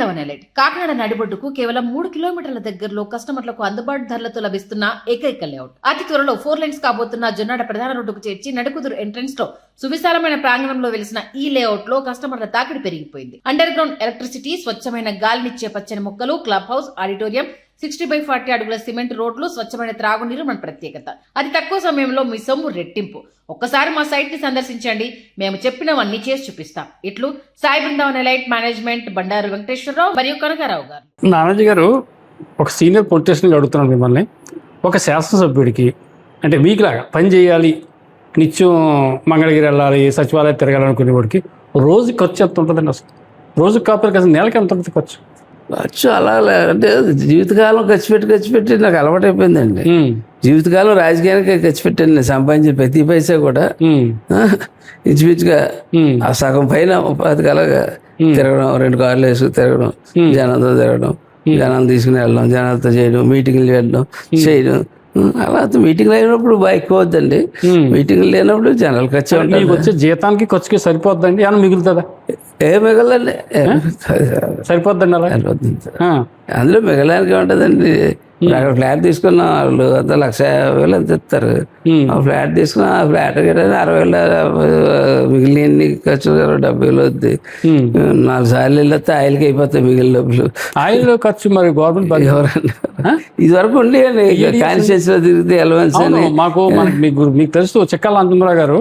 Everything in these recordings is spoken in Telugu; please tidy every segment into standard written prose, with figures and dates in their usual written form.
బృందావన్ ఎలైట్ కాకినాడ నడిబొడ్డుకు కేవలం 3 కిలోమీటర్ల దగ్గరలో కస్టమర్లకు అందుబాటు ధరలతో లభిస్తున్న ఏకైక లేఅవుట్. అతి త్వరలో 4 లైన్స్ కాబోతున్న జొన్నాడ ప్రధాన రోడ్డుకు చేర్చి నడుకుదురు ఎంట్రన్స్ లో సువిశాలమైన ప్రాంగణంలో వెలిసిన ఈ లేఅవుట్ లో కస్టమర్ల తాకిడి పెరిగిపోయింది. అండర్ గ్రౌండ్ ఎలక్ట్రిసిటీ, స్వచ్ఛమైన గాలినిచ్చే పచ్చని మొక్కలు, క్లబ్ హౌస్, ఆడిటోరియం, 60/40 అడుగుల సిమెంట్ రోడ్లు, స్వచ్ఛమైన త్రాగునీరు మన ప్రత్యేకత. అతి తక్కువ సమయంలో మీ సొమ్ము రెట్టింపు. ఒక్కసారి మా సైట్ ని సందర్శించండి, మేము చెప్పినవన్నీ చేసి చూపిస్తాం. ఇట్లు సాయి బృందావన్ ఎలైట్ మేనేజ్మెంట్, బండారు వెంకటేశ్వరరావు మరియు కనకారావు గారు. నానాజీ గారు, ఒక సీనియర్ పొలిటీషియన్గా అడుగుతున్నాను మిమ్మల్ని. ఒక శాసనసభ్యుడికి అంటే మీకులాగా పని చేయాలి, నిత్యం మంగళగిరి వెళ్ళాలి, సచివాలయం తిరగాలనుకునే వాడికి రోజు ఖర్చు ఎంత ఉంటుందండి? అసలు రోజుకి కాకపోతే కదా నెలకి ఎంత ఉంటుంది ఖర్చు? ఖర్చు అలా అంటే జీవితకాలం ఖర్చు పెట్టి నాకు అలవాటు అయిపోయిందండి. జీవితకాలం రాజకీయానికి ఖర్చు పెట్టాను. నేను సంపాదించిన ప్రతి పైసా కూడా ఇంచుమించుగా ఆ సగం పైన ఉపాధికలాగా తిరగడం, 2 కార్లు వేసుకు తిరగడం, జనంతో తిరగడం, జనాలు తీసుకుని వెళ్ళడం, జనాలతో చేయడం, మీటింగ్లు వెళ్ళడం చేయడం. అలా మీటింగ్లు అయినప్పుడు బాగా ఎక్కువ అవుద్దండి. మీటింగ్లు లేనప్పుడు జనాలు ఖర్చు ఉంటాయి. వచ్చే జీతానికి ఖర్చుకి సరిపోద్దండి? అని మిగులుతుందా? ఏం మిగలండి, సరిపోద్దండి. అలా అందులో మిగలడానికి ఏముంటుందండి? అక్కడ ఫ్లాట్ తీసుకున్న వాళ్ళు అంత 1,50,000 ఎంత ఇస్తారు. ఆ ఫ్లాట్ తీసుకున్న ఆ ఫ్లాట్ 60,000 మిగిలిన ఖర్చులు 70,000 వద్ది. 4 సార్లు వెళ్ళొస్తే ఆయిల్కి అయిపోతాయి మిగిలిన డబ్బులు. ఆయిల్ ఖర్చు మరి గవర్నమెంట్ ఎవరన్నా ఇది వరకు ఉండేయండి. కాన్స్టిట్యూన్సీ లో తిరిగితే ఎలవెన్స్ అని మీకు తెలుసు. చెక్కాల అంజుమరావు గారు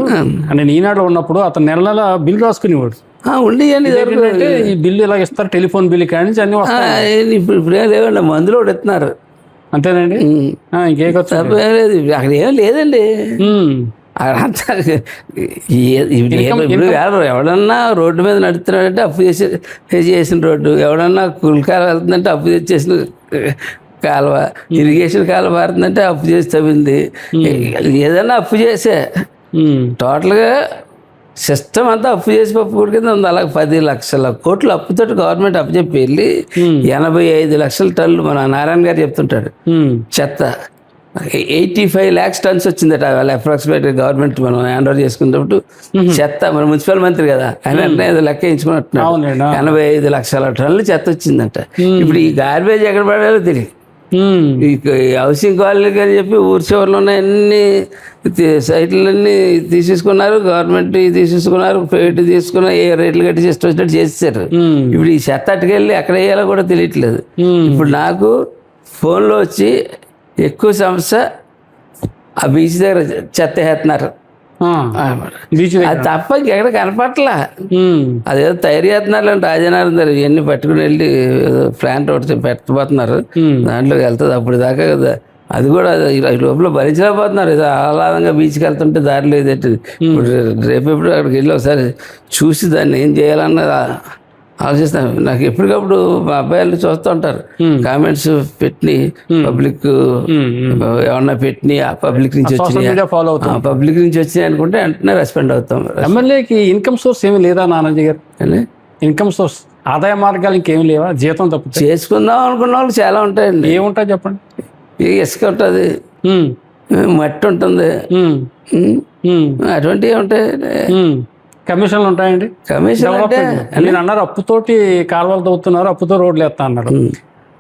నేను ఈనాడులో ఉన్నప్పుడు అతను నెల బిల్ రాసుకునేవాడు. ఉండేయండి. ఈ బిల్లు ఇలా ఇస్తారు, టెలిఫోన్ బిల్లు కానీ అన్ని వస్తాయి. ఇప్పుడు ఏం లేవండి, మందులో కూడా ఇస్తున్నారు. అంతేనండి, ఇంకే ఖర్చు లేదు అక్కడ ఏం లేదండి. ఇప్పుడు ఎవడన్నా రోడ్డు మీద నడుస్తున్నాడంటే అప్పు చేసిన రోడ్డు, ఎవడన్నా కుల్కాల వెళ్తుందంటే అప్పు చేసిన కాలువ, ఇరిగేషన్ కాలువ మారుతుందంటే అప్పు చేసి తవ్వింది. ఏదన్నా అప్పు చేసే టోటల్గా సిస్టమ్ అంతా అప్పు చేసి పప్పు కింద ఉంది. అలాగే 10 లక్షల కోట్లు అప్పుతో గవర్నమెంట్ అప్పు చెప్పి వెళ్ళి 85 లక్షల టన్నులు మన నారాయణ గారు చెప్తుంటాడు చెత్త 85 lakhs tons వచ్చిందట. అప్రాక్సిమేట్ గవర్నమెంట్ మనం హ్యాండ్ ఓవర్ చేసుకున్నప్పుడు చెత్త, మన మున్సిపల్ మంత్రి కదా ఆయన అంటే ఏదో లెక్క ఎంచుకున్నట్టున్నాడు. 85 లక్షల టన్నులు చెత్త వచ్చిందట. ఇప్పుడు ఈ గార్బేజ్ ఎక్కడ పడాలో తెలియదు. హౌసింగ్ కాలనీ అని చెప్పి ఊరి చివరిలో ఉన్న అన్ని సైట్లన్నీ తీసేసుకున్నారు, గవర్నమెంట్ తీసేసుకున్నారు, ప్రైవేట్ తీసుకున్నారు, ఏ రేట్లు కట్టి చేసి వచ్చినట్టు చేసేసారు. ఇప్పుడు ఈ చెత్త అట్టుకెళ్ళి ఎక్కడ వేయాలో కూడా తెలియట్లేదు. ఇప్పుడు నాకు ఫోన్లో వచ్చి ఎక్కువ సమస్య ఆ బీచ్ దగ్గర చెత్త వేస్తున్నారు. అది తప్ప ఎక్కడ కనపట్లా. అదేదో తయారు చేస్తున్నారు అంటే రాజనారాయణ గారు ఇవన్నీ పట్టుకుని వెళ్ళి ప్లాంట్ ఒకటి పెట్టబోతున్నారు, దాంట్లోకి వెళ్తుంది. అప్పుడు దాకా కదా అది కూడా లోపల భరించలేకపోతున్నారు. ఏదో ఆహ్లాదంగా బీచ్కి వెళ్తుంటే దారిలో ఇదేంటి. ఇప్పుడు రేపెప్పుడు అక్కడికి వెళ్ళి ఒకసారి చూసి దాన్ని ఏం చేయాలన్న ఆలోచిస్తాను. నాకు ఎప్పటికప్పుడు మా అబ్బాయిలు చూస్తూ ఉంటారు, కామెంట్స్ పెట్టి పబ్లిక్ ఏమన్నా పెట్టి పబ్లిక్ నుంచి వచ్చినాయి, పబ్లిక్ నుంచి వచ్చినాయి అనుకుంటే వెంటనే రెస్పాండ్ అవుతాం. ఎమ్మెల్యేకి ఇన్కమ్ సోర్స్ ఏమి లేదా నానాజీ గారు? ఇన్కమ్ సోర్స్, ఆదాయ మార్గాలు ఇంకేమి లేవా? జీతం తప్పు చేసుకుందాం అనుకున్న వాళ్ళు చాలా ఉంటాయండి. ఏముంటాయి చెప్పండి? ఇసుక ఉంటుంది, మట్టి ఉంటుంది, అటువంటివి ఉంటాయి. కమిషన్లు ఉంటాయండి. కమిషన్ నేను అన్నారు అప్పుతోటి కాలువలు తవ్వుతున్నారు, అప్పుతో రోడ్లు వేస్తా అన్నారు.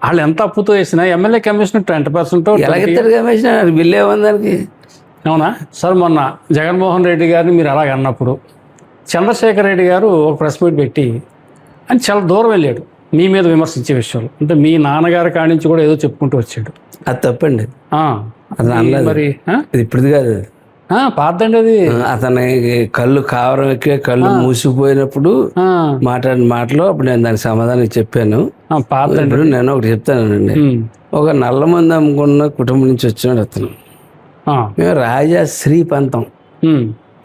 వాళ్ళు ఎంత అప్పుతో వేసినా ఎమ్మెల్యే కమిషన్ 20% ఎలాగెత్తారు కమిషన్? బిల్లు ఏముంది దానికి? అవునా సార్? మొన్న జగన్మోహన్ రెడ్డి గారిని మీరు అలాగ అన్నప్పుడు చంద్రశేఖర్ రెడ్డి గారు ఒక ప్రెస్ మీట్ పెట్టి అని చాలా దూరం వెళ్ళాడు మీ మీద విమర్శించే విషయాలు. అంటే మీ నాన్నగారి కాడి నుంచి కూడా ఏదో చెప్పుకుంటూ వచ్చాడు. అది తప్పండి. మరి ఇప్పుడుది కాదు, పాతండి అది. అతని కళ్ళు కావరం ఎక్కి కళ్ళు మూసిపోయినప్పుడు మాట్లాడిన మాటలు అప్పుడు నేను దానికి సమాధానం చెప్పాను. ఇప్పుడు నేను ఒకటి చెప్తానండి. ఒక నల్ల మంది అమ్ముకున్న కుటుంబం నుంచి వచ్చినాడు అతను. మేము రాజా శ్రీ పంతం,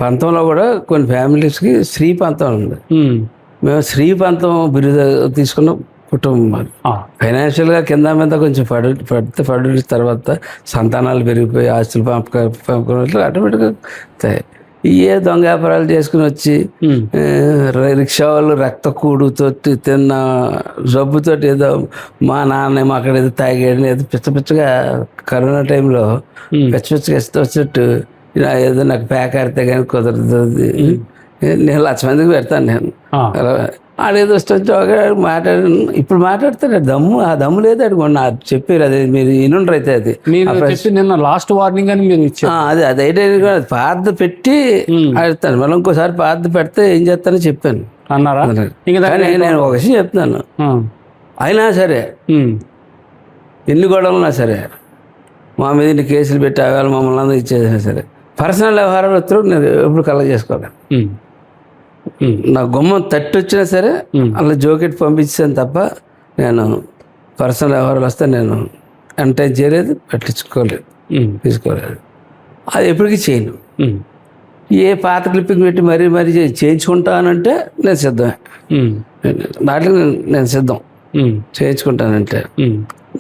పంతంలో కూడా కొన్ని ఫ్యామిలీస్కి శ్రీ పంతం ఉంది. మేము శ్రీ పంతం బిరుదు తీసుకున్న కుటుంబం. ఫైనాన్షియల్గా కింద మీద కొంచెం పడి తర్వాత సంతానాలు పెరిగిపోయి ఆస్తులు పంపకం ఆటోమేటిక్గా ఏ దొంగ వ్యాపారాలు చేసుకుని వచ్చి రిక్షా వాళ్ళు రక్త కూడుతోటి తిన్న జబ్బుతోటి ఏదో మా నాన్న అక్కడ ఏదో తాగాడు ఏదో పిచ్చగా కరోనా టైంలో పిచ్చగా వచ్చినట్టు ఏదో నాకు ప్యాక్ ఆడితే కానీ కుదరదు. నేను 1,00,000 మందికి పెడతాను. నేను ఆడేదో వచ్చి ఒక మాట్లాడాను. ఇప్పుడు మాట్లాడతాడు ఆ దమ్ము లేదు అడుగున్నా చెప్పారు. అది మీరు ఇనుండ్రు అయితే అది మీరు చెప్పి నిన్న లాస్ట్ వార్నింగ్ అని మీరు ఇచ్చారు. అది అయితే పాత పెట్టి ఆడతాను. మళ్ళీ ఇంకోసారి పాత పెడితే ఏం చేస్తానో చెప్పాను అన్నారా? కానీ నేను ఒక విషయం చెప్తున్నాను, అయినా సరే ఎన్ని గొడవలున్నా సరే మా మీద ఇన్ని కేసులు పెట్టి ఆవేళ మమ్మల్ని అందరూ ఇచ్చేసినా సరే పర్సనల్ వ్యవహారాలు వస్తారు నేను ఎప్పుడు కలగ చేసుకోవాలి. నా గుమ్మం తట్టి వచ్చినా సరే అలా జోకెట్ పంపించాను తప్ప నేను పర్సనల్ వ్యవహారాలు వస్తే నేను ఎంటైన్ చేయలేదు, పట్టించుకోలేదు, తీసుకోలేదు. అది ఎప్పటికీ చేయను. ఏ పాత క్లిప్పింగ్ పెట్టి మరీ చేయించుకుంటానంటే నేను సిద్ధమే. దాంట్లో నేను సిద్ధం చేయించుకుంటానంటే.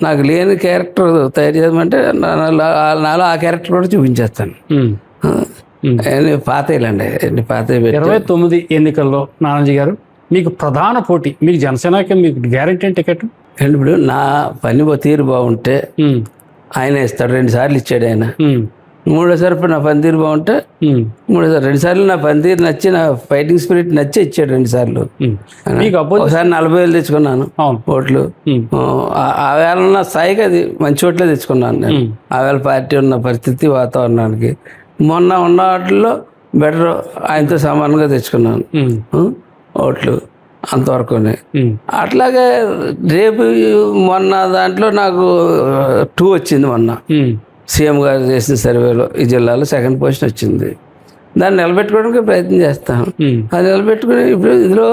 నాకు లేని క్యారెక్టర్ తయారు చేయమంటే నాలో ఆ క్యారెక్టర్ కూడా చూపించేస్తాను. పాతేలండి పాత 29 ఎన్నికల్లో నానాజీ గారు మీకు ప్రధాన పోటీ మీకు జనసేనకి మీకు గ్యారెంటీ టికెట్. ఇప్పుడు నా పని తీరు బాగుంటే ఆయన ఇస్తాడు. 2 సార్లు ఇచ్చాడు ఆయన. 3వ సారి నా పనితీరు బాగుంటే 2 సార్లు నా పనితీరు నచ్చి నా ఫైటింగ్ స్పిరిట్ నచ్చి ఇచ్చాడు 2 సార్లు. ఒకసారి 40,000 తెచ్చుకున్నాను ఓట్లు. ఆ వేళ నా స్థాయికి అది మంచి ఓట్లే తెచ్చుకున్నాను నేను. ఆ వేళ పార్టీ ఉన్న పరిస్థితి వాతావరణానికి. మొన్న ఉన్న వాటిల్లో బెటర్ ఆయనతో సమానంగా తెచ్చుకున్నాను ఓట్లు అంతవరకునే. అట్లాగే రేపు మొన్న దాంట్లో నాకు 2 వచ్చింది. మొన్న సీఎం గారు చేసిన సర్వేలో ఈ జిల్లాలో 2nd పొజిషన్ వచ్చింది. దాన్ని నిలబెట్టుకోవడానికి ప్రయత్నం చేస్తాను. అది నిలబెట్టుకుని ఇప్పుడు ఇందులో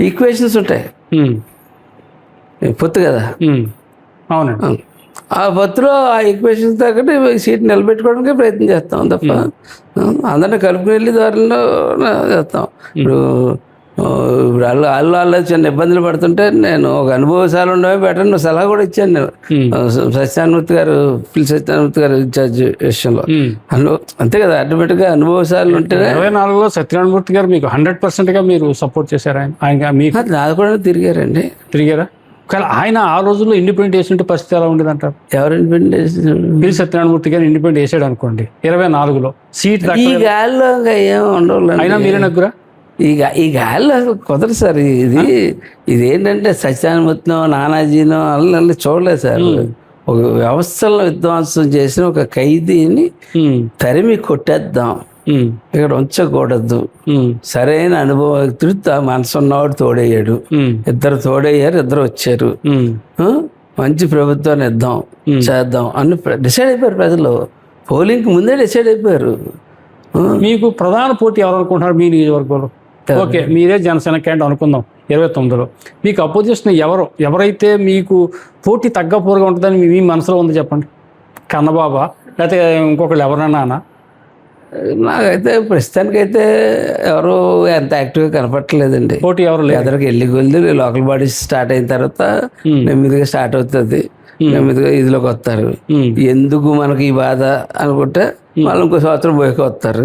ఈక్వేషన్స్ ఉంటాయి. పొత్తు కదా, అవునండి. ఆ పొత్తులో ఆ ఈక్వేషన్స్ తగ్గట్టు సీట్ నిలబెట్టుకోవడానికి ప్రయత్నం చేస్తాం తప్ప అందరినీ కలుపుకుని వెళ్ళి దారిలో చేస్తాం. ఇప్పుడు వాళ్ళు చిన్న ఇబ్బందులు పడుతుంటే నేను ఒక అనుభవశాలు ఉండమే బెటర్ నువ్వు సలహా కూడా ఇచ్చాను నేను. సత్యానుమూర్తి గారు ఇన్ఛార్జ్ విషయంలో అంతే కదా, ఆటోమేటిక్గా అనుభవశాలు ఉంటే. 24లో సత్యనారాయణమూర్తి గారు మీకు 100%గా మీరు సపోర్ట్ చేశారు. ఆయన మీకు నాది కూడా తిరిగారా? కానీ ఆయన ఆ రోజుల్లో ఇండిపెండెంట్ వేసుంటే పరిస్థితి ఎలా ఉండేది అంటారు? ఎవరు ఇండిపెండెంట్? సత్యనారాయణమూర్తి గారు ఇండిపెండెంట్ వేసాడు అనుకోండి 24లో సీట్ ఈ గాల్లో ఏం ఉండవు. అయినా మీరే నగ్గురా? ఈ గాల్లో అసలు కుదరదు సార్. ఇదేంటంటే సత్యానుమూర్తినో నానాజీనో అల్లు చూడలేదు సార్. ఒక వ్యవస్థలను విధ్వంసం చేసిన ఒక ఖైదీని తరిమి కొట్టేద్దాం, ఇక్కడ ఉంచకూడదు. సరైన అనుభవస్తుడు మనసు ఉన్నవాడు తోడయ్యాడు. 2 తోడయ్యారు, 2 వచ్చారు. మంచి ప్రభుత్వాన్ని ఇద్దాం, చేద్దాం అని డిసైడ్ అయిపోయారు ప్రజలు. పోలింగ్కి ముందే డిసైడ్ అయిపోయారు. మీకు ప్రధాన పోటీ ఎవరు అనుకుంటున్నారు మీ నియోజకవర్గంలో? ఓకే, మీరే జనసేన క్యాండిడేట్ అనుకుందాం 29లో. మీకు అపోజిషన్ ఎవరైతే మీకు పోటీ తగ్గపోరుగా ఉంటుందని మీ మనసులో ఉంది చెప్పండి. కన్నబాబా లేకపోతే ఇంకొకళ్ళు ఎవరన్నా? నాకైతే ప్రస్తుతానికైతే ఎవరు ఎంత యాక్టివ్గా కనపట్టలేదండి. పోటీ ఎవరు లేదు. ఎదరికి వెళ్ళి కొద్ది లోకల్ బాడీస్ స్టార్ట్ అయిన తర్వాత నెమ్మదిగా స్టార్ట్ అవుతుంది. నెమ్మదిగా ఇదిలోకి వస్తారు. ఎందుకు మనకి ఈ బాధ అనుకుంటే మళ్ళీ ఇంకో సంవత్సరం పోయికి వస్తారు.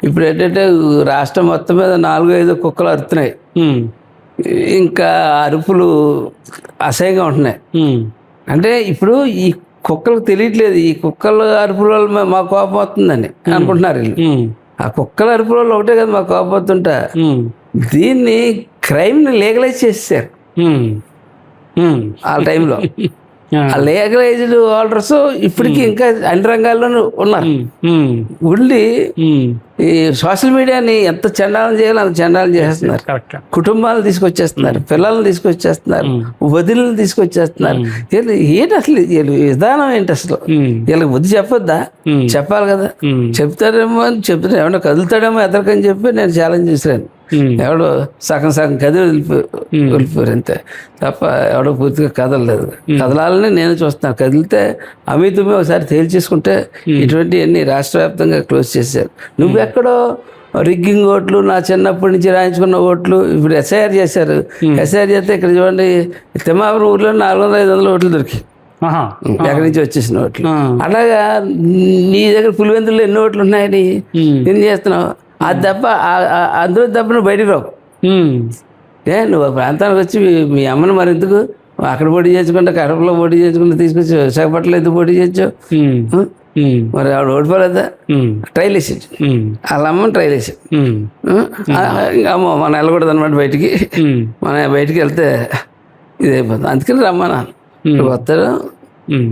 ఇప్పుడు ఏంటంటే రాష్ట్రం మొత్తం మీద 4-5 కుక్కలు అరుతున్నాయి. ఇంకా అరుపులు అసహ్యంగా ఉంటున్నాయి. అంటే ఇప్పుడు ఈ కుక్కలకు తెలియట్లేదు, ఈ కుక్కల అరుపుల వల్ల మా కోపం వస్తుందని అనుకుంటున్నారు వీళ్ళు. ఆ కుక్కల అరుపుల వల్ల ఒకటే కదా మా కోపం వస్తుంటా. దీన్ని క్రైమ్ని లీగలైజ్ చేసేసారు ఆ టైంలో. ఆ లీగలైజ్డ్ హోల్డర్స్ ఇప్పటికీ ఇంకా అన్ని రంగాల్లోనూ ఉన్నారు. ఉండి ఈ సోషల్ మీడియాని ఎంత చండాలం చేయాలో అంత చండాలం చేసేస్తున్నారు. కుటుంబాలను తీసుకొచ్చేస్తున్నారు, పిల్లల్ని తీసుకొచ్చేస్తున్నారు, వదిలిని తీసుకొచ్చేస్తున్నారు. ఏంటి అసలు విధానం ఏంటి అసలు? వీళ్ళకి బుద్ధి చెప్పొద్దా? చెప్పాలి కదా. చెప్తాడేమో అని చెప్తున్నా, ఏమన్నా కదులుతాడేమో ఎదరికని చెప్పి నేను ఛాలెంజ్ చేశాను. ఎవడో సగం కదిలి వెళ్ళిపోయారు అంతే తప్ప ఎవడో పూర్తిగా కదలలేదు. కదలాలని నేను చూస్తున్నాను. కదిలితే అమితుమే ఒకసారి తేల్చేసుకుంటే ఇటువంటివన్నీ రాష్ట్ర వ్యాప్తంగా క్లోజ్ చేశారు. నువ్వెక్కడో రిగ్గింగ్ ఓట్లు, నా చిన్నప్పటి నుంచి రాయించుకున్న ఓట్లు ఇప్పుడు ఎస్ఐఆర్ చేశారు. ఎస్ఐఆర్ చేస్తే ఇక్కడ చూడండి తిమ్మాపురం ఊర్లో 400-500 ఓట్లు దొరికి ఎక్కడి నుంచి వచ్చేసిన ఓట్లు. అలాగా నీ దగ్గర పులివెందుల్లో ఎన్ని ఓట్లు ఉన్నాయని ఏం చేస్తున్నావు? అది తప్ప అందులో తప్ప నువ్వు బయటికి రావు. నువ్వు ప్రాంతానికి వచ్చి మీ అమ్మను మరి ఎందుకు అక్కడ పోటీ చేసుకుంటే కడపలో పోటీ చేసుకుంటే తీసుకొచ్చి విశాఖపట్నంలో ఎందుకు పోటీ చేయొచ్చు? ఉమ్, మరి ఆవిడ ఓడిపోలేదా, ఉమ్, ట్రైల్ వేసాడు, ఉమ్, వాళ్ళ అమ్మని ట్రైల్ వేసాడు. ఉమ్, ఇంకా అమ్మో మనం వెళ్ళకూడదు అనమాట బయటికి, ఉమ్, మనం బయటికి వెళ్తే ఇది అయిపోతుంది, అందుకని రమ్మన్నాను. ఉమ్, వస్తారు. ఉమ్.